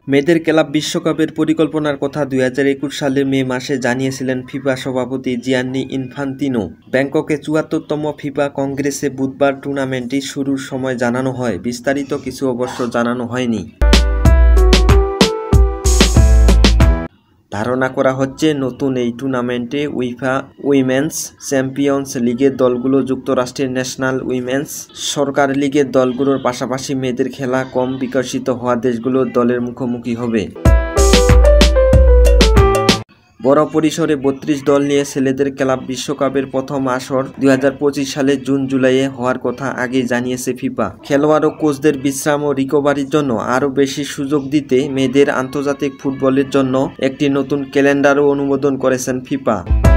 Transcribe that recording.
মেয়েদের ক্লাব বিশ্বকাপের পরিকল্পনার কথা 2021 সালের মে মাসে জানিয়েছিলেন ফিফা সভাপতি জিয়ান্নি ইনফান্তিনো। ব্যাংককে ৭৪তম ফিফা কংগ্রেসে বুধবার টুর্নামেন্টটি শুরুর সময় জানানো হয়, বিস্তারিত কিছু অবশ্য জানানো হয়নি। ধারণা করা হচ্ছে নতুন এই টুর্নামেন্টে উইফা উইমেন্স চ্যাম্পিয়ন্স লিগের দলগুলো যুক্তরাষ্ট্রের ন্যাশনাল উইমেন্স সরকার লিগের দলগুলোর পাশাপাশি মেয়েদের খেলা কম বিকশিত হওয়া দেশগুলোর দলের মুখোমুখি হবে। বড় পরিসরে 32 দল নিয়ে ছেলেদের ক্লাব বিশ্বকাপের প্রথম আসর 2025 সালের জুন-জুলাইয়ে হওয়ার কথা আগেই জানিয়েছে ফিফা। খেলোয়াড় ও কোচদের বিশ্রাম ও রিকভারির জন্য আরও বেশি সুযোগ দিতে মেয়েদের আন্তর্জাতিক ফুটবলের জন্য একটি নতুন ক্যালেন্ডারও অনুমোদন করেছেন ফিফা।